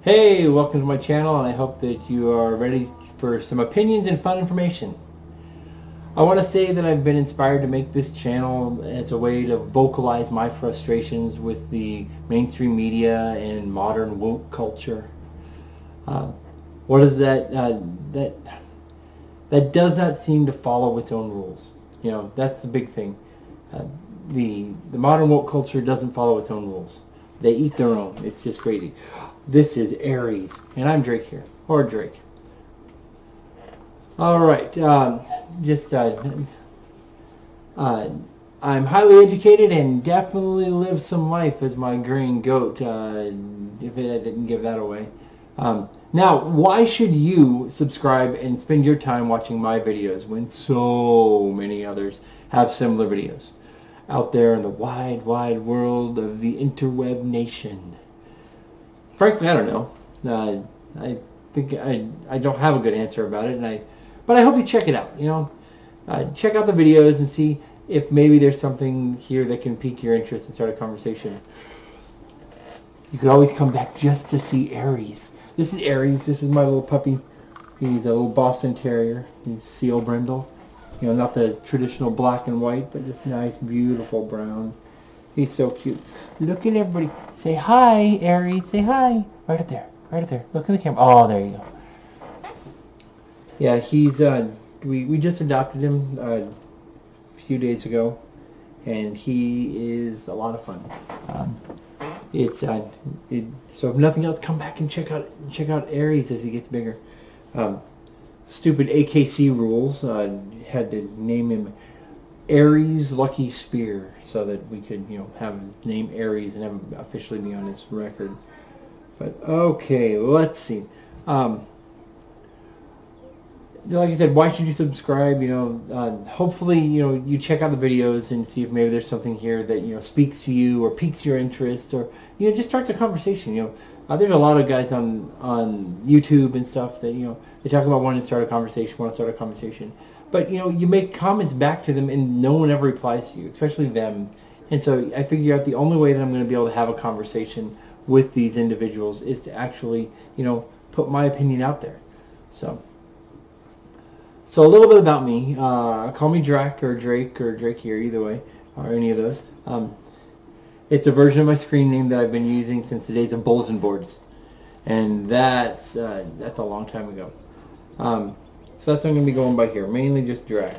Hey, welcome to my channel, and I hope that you are ready for some opinions and fun information. I want to say that I've been inspired to make this channel as a way to vocalize my frustrations with the mainstream media and modern woke culture. What is that? That does not seem to follow its own rules. You know, that's the big thing. The modern woke culture doesn't follow its own rules. They eat their own. It's just crazy. This is Aries, and I'm Drake here, or Drake. All right, I'm highly educated and definitely live some life as my green goat, if I didn't give that away. Now, why should you subscribe and spend your time watching my videos when so many others have similar videos out there in the wide, wide world of the interweb nation? Frankly, I don't know. I think I don't have a good answer about it, but I hope you check it out. You know, check out the videos and see if maybe there's something here that can pique your interest and start a conversation. You could always come back just to see Aries. This is Aries. This is my little puppy. He's a little Boston Terrier. He's Seal Brindle. You know, not the traditional black and white, but this nice, beautiful brown. He's so cute. Look at everybody. Say hi, Aries. Say hi. Right up there. Right up there. Look at the camera. Oh, there you go. Yeah, he's, we just adopted him a few days ago, and he is a lot of fun. So if nothing else, come back and check out Aries as he gets bigger. Stupid AKC rules had to name him Aries Lucky Spear so that we could, you know, have his name Aries and have him officially be on his record. But okay, let's see. Like I said, why should you subscribe? You know, hopefully, you know, you check out the videos and see if maybe there's something here that, you know, speaks to you or piques your interest, or, you know, just starts a conversation. You know, there's a lot of guys on YouTube and stuff that, you know, they talk about wanting to start a conversation, but, you know, you make comments back to them and no one ever replies to you, especially them. And so I figure out the only way that I'm going to be able to have a conversation with these individuals is to actually, you know, put my opinion out there. So a little bit about me. Call me Drac or Drake or Drake here, either way, or any of those. It's a version of my screen name that I've been using since the days of bulletin boards, and that's a long time ago. So that's what I'm going to be going by here, mainly just Drac.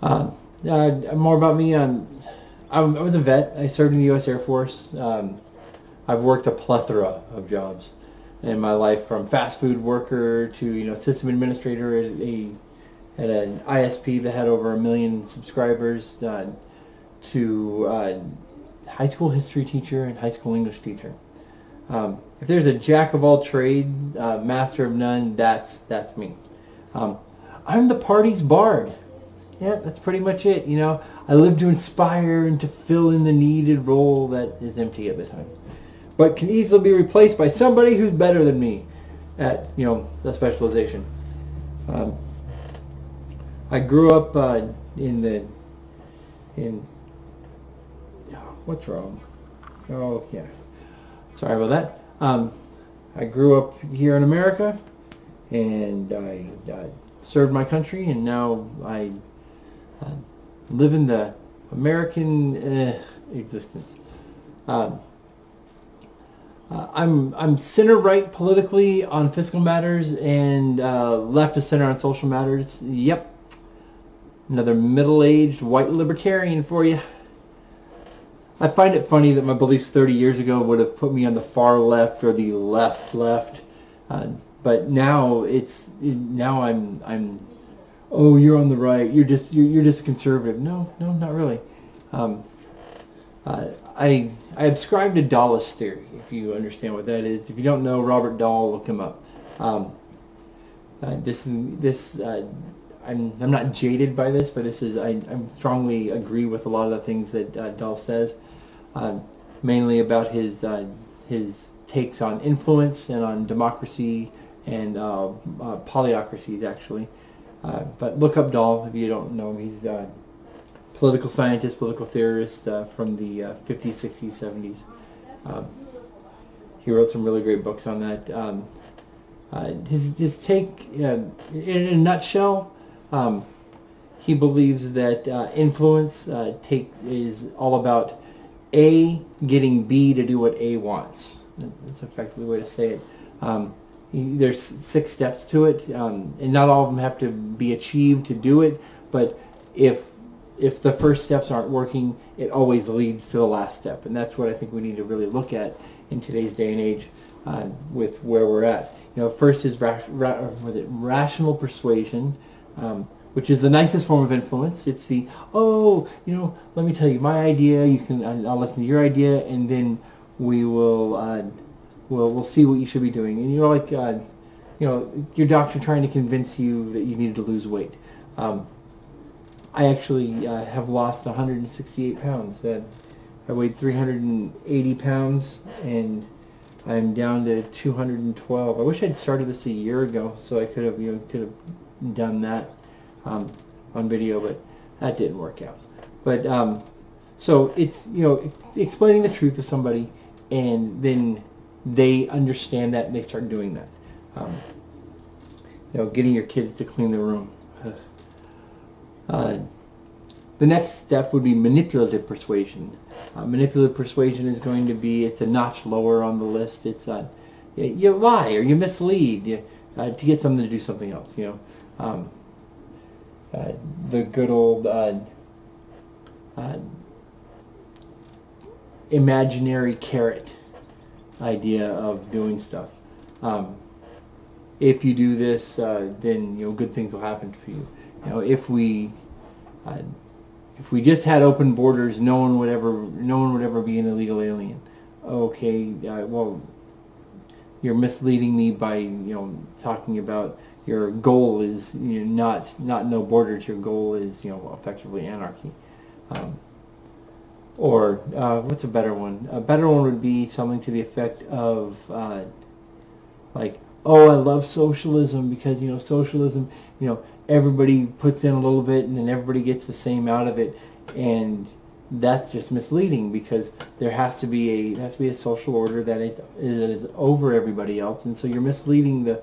More about me. I was a vet. I served in the U.S. Air Force. I've worked a plethora of jobs in my life, from fast food worker to, you know, system administrator at an ISP that had over 1 million subscribers, to high school history teacher and high school English teacher. If there's a jack of all trade, master of none, that's me. I'm the party's bard. Yeah, that's pretty much it. You know, I live to inspire and to fill in the needed role that is empty at the time, but can easily be replaced by somebody who's better than me at, you know, the specialization. I grew up what's wrong? Oh yeah, sorry about that. I grew up here in America, and I served my country, and now I live in the American existence. I'm center-right politically on fiscal matters, and left of center on social matters. Yep, another middle-aged white libertarian for you. I find it funny that my beliefs 30 years ago would have put me on the far left or the left, but now I'm oh, you're on the right. You're just a conservative. No, not really. I ascribe to Dahlist theory, if you understand what that is. If you don't know Robert Dahl, look him up. I'm not jaded by this, but I strongly agree with a lot of the things that Dahl says, mainly about his takes on influence and on democracy and polyocracies, actually. But look up Dahl if you don't know him. He's political scientist, political theorist from the 50s, 60s, 70s. He wrote some really great books on that. His take, in a nutshell, he believes that influence is all about A getting B to do what A wants. That's effectively the way to say it. There's 6 steps to it, and not all of them have to be achieved to do it. But if the first steps aren't working, it always leads to the last step, and that's what I think we need to really look at in today's day and age with where we're at. First is rational persuasion, which is the nicest form of influence. It's the, let me tell you my idea. I'll listen to your idea, and then we will we'll see what you should be doing. And you're like, your doctor trying to convince you that you need to lose weight. I actually have lost 168 pounds. I weighed 380 pounds, and I'm down to 212. I wish I'd started this a year ago, so I could have done that on video, but that didn't work out. But so it's explaining the truth to somebody, and then they understand that and they start doing that. Getting your kids to clean the room. The next step would be manipulative persuasion. Manipulative persuasion is going to be, it's a notch lower on the list. It's you lie or you mislead to get someone to do something else. The good old imaginary carrot idea of doing stuff. If you do this, then good things will happen for you. If we just had open borders, no one would ever be an illegal alien. Okay, well, you're misleading me by talking about your goal is not no borders. Your goal is effectively anarchy. Or what's a better one? A better one would be something to the effect of like, oh, I love socialism because socialism, everybody puts in a little bit and then everybody gets the same out of it, and that's just misleading because there has to be a social order that is over everybody else, and so you're misleading the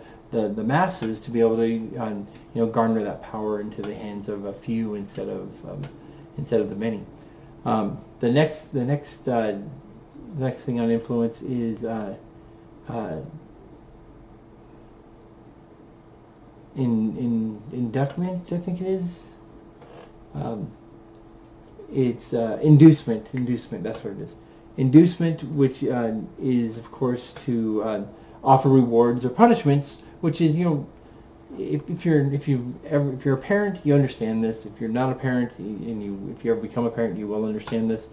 masses to be able to garner that power into the hands of a few instead of the many. The next thing on influence is inducement, I think it is. It's inducement. Inducement, that's what it is. Inducement, which is of course to offer rewards or punishments, which is if you're a parent, you understand this. If you're not a parent and if you ever become a parent, you will understand this.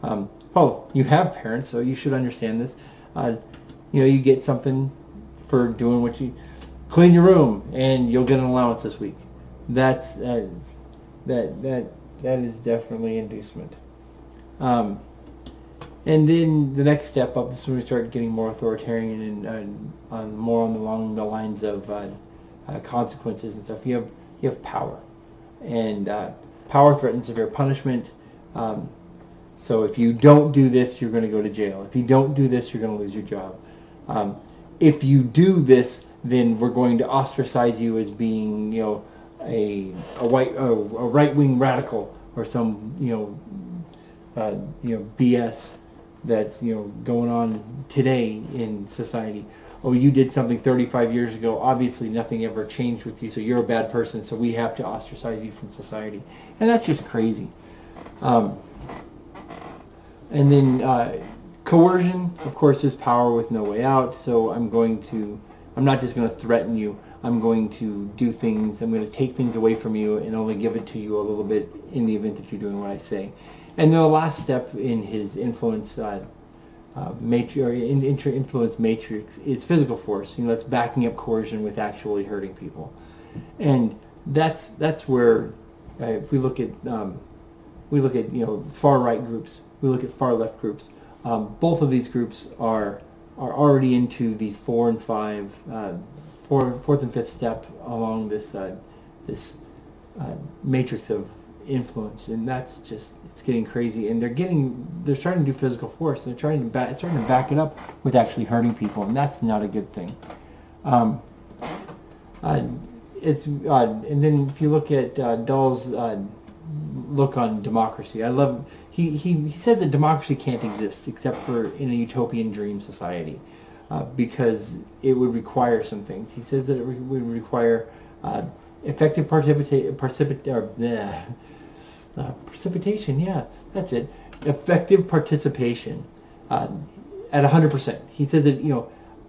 You have parents, so you should understand this. You get something for doing what you clean your room, and you'll get an allowance this week. That's that is definitely inducement. And then the next step up, this is when we start getting more authoritarian and more along the lines of consequences and stuff. You have power, and power threatens severe punishment. So if you don't do this, you're going to go to jail. If you don't do this, you're going to lose your job. If you do this, then we're going to ostracize you as being, a right-wing radical or some, BS that's going on today in society. Oh, you did something 35 years ago. Obviously, nothing ever changed with you, so you're a bad person. So we have to ostracize you from society, and that's just crazy. And then coercion, of course, is power with no way out. So I'm not just going to threaten you. I'm going to do things. I'm going to take things away from you and only give it to you a little bit in the event that you're doing what I say. And the last step in his influence influence matrix is physical force. That's backing up coercion with actually hurting people, and that's where if we look at far right groups, we look at far left groups. Both of these groups are already into the 4 and 5, fourth and fifth step along this matrix of influence, and that's just, it's getting crazy. And they're starting to do physical force. They're starting to back it up with actually hurting people, and that's not a good thing. And then if you look at Dahl's look on democracy, I love. He says that democracy can't exist except for in a utopian dream society, because it would require some things. He says that it would require effective precipitation. Yeah, that's it. Effective participation at 100%. He says that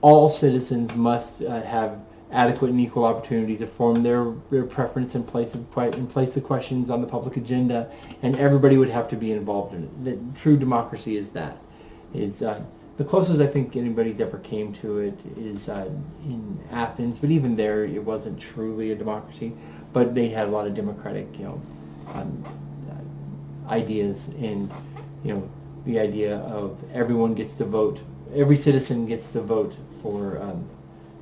all citizens must have adequate and equal opportunities to form their preference and place the questions on the public agenda, and everybody would have to be involved in it. The true democracy is that. The closest I think anybody's ever came to it is in Athens, but even there it wasn't truly a democracy, but they had a lot of democratic ideas, and the idea of everyone gets to vote, every citizen gets to vote for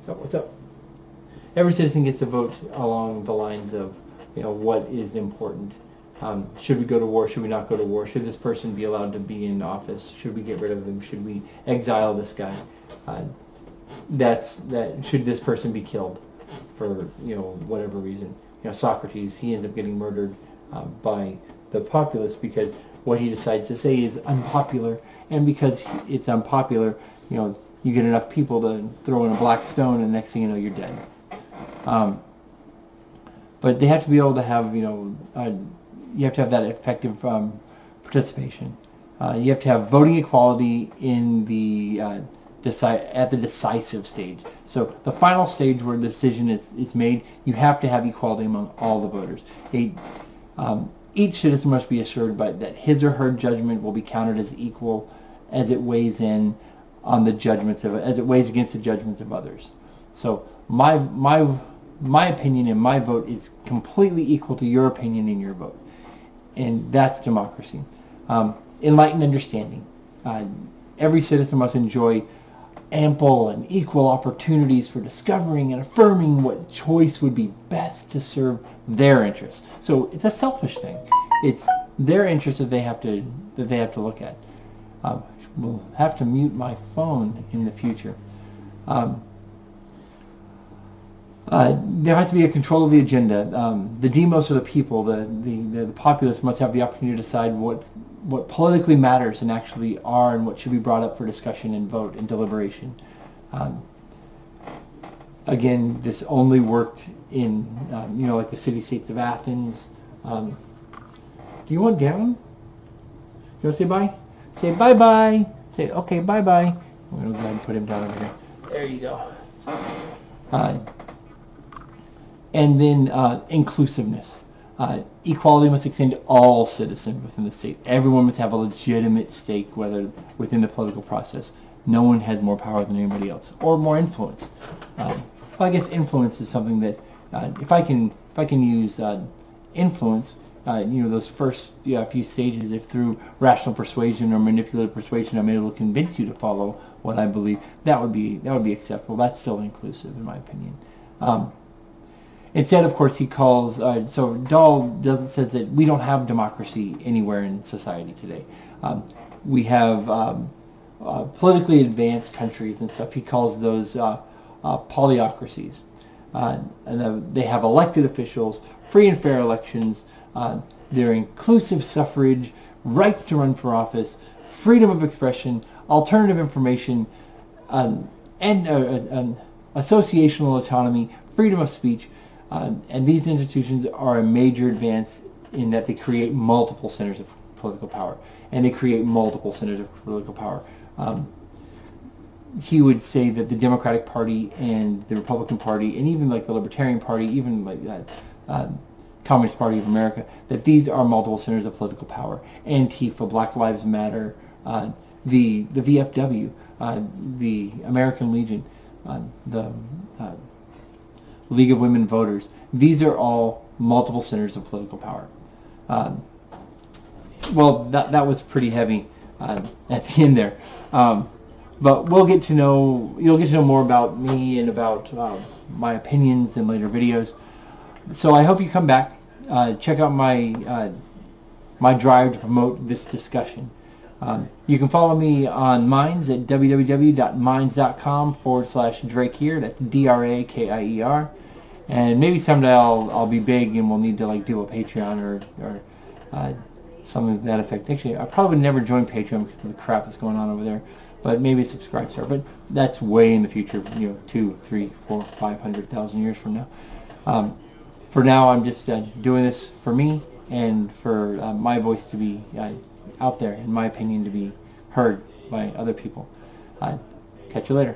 what's up? Every citizen gets to vote along the lines of, what is important. Should we go to war? Should we not go to war? Should this person be allowed to be in office? Should we get rid of them? Should we exile this guy? Should this person be killed for whatever reason? Socrates, he ends up getting murdered by the populace because what he decides to say is unpopular, and because it's unpopular, you get enough people to throw in a black stone, and next thing you know, you're dead. But they have to be able to have, you have to have that effective participation. You have to have voting equality in the at the decisive stage. So the final stage where the decision is made, you have to have equality among all the voters. Each citizen must be assured that his or her judgment will be counted as equal as it weighs in on the judgments as it weighs against the judgments of others. So my opinion and my vote is completely equal to your opinion and your vote, and that's democracy. Enlightened understanding. Every citizen must enjoy ample and equal opportunities for discovering and affirming what choice would be best to serve their interests. So it's a selfish thing. It's their interests that they have to look at. We'll have to mute my phone in the future. There has to be a control of the agenda. The demos of the people, the populace, must have the opportunity to decide what politically matters and actually are, and what should be brought up for discussion and vote and deliberation. Again, this only worked in, like the city-states of Athens. Do you want down? You want to say bye? Say bye-bye. Say, okay, bye-bye. I'm going to go ahead and put him down over here. There you go. And then inclusiveness. Equality must extend to all citizens within the state. Everyone must have a legitimate stake, whether within the political process. No one has more power than anybody else, or more influence. Well, I guess influence is something that, if I can use influence, those first few stages, if through rational persuasion or manipulative persuasion I'm able to convince you to follow what I believe, that would be acceptable. That's still inclusive, in my opinion. Instead, of course, he calls, so Dahl says that we don't have democracy anywhere in society today. We have politically advanced countries and stuff. He calls those polyocracies. And they have elected officials, free and fair elections, their inclusive suffrage, rights to run for office, freedom of expression, alternative information, and associational autonomy, freedom of speech. And these institutions are a major advance in that they create multiple centers of political power. And they create multiple centers of political power. He would say that the Democratic Party and the Republican Party, and even like the Libertarian Party, even like that Communist Party of America, that these are multiple centers of political power. Antifa, Black Lives Matter, the VFW, the American Legion, the League of Women Voters. These are all multiple centers of political power. Well, that was pretty heavy at the end there. But you'll get to know more about me and about my opinions in later videos. So I hope you come back. check out my drive to promote this discussion. You can follow me on Minds at www.minds.com/Drake here. That's DRAKIER. And maybe someday I'll be big and we'll need to like do a Patreon or something to that effect. Actually, I probably would never join Patreon because of the crap that's going on over there. But maybe a subscribe star. But that's way in the future. 2, 3, 4, 500,000 years from now. For now, I'm just doing this for me and for my voice to be out there, and my opinion to be heard by other people. Catch you later.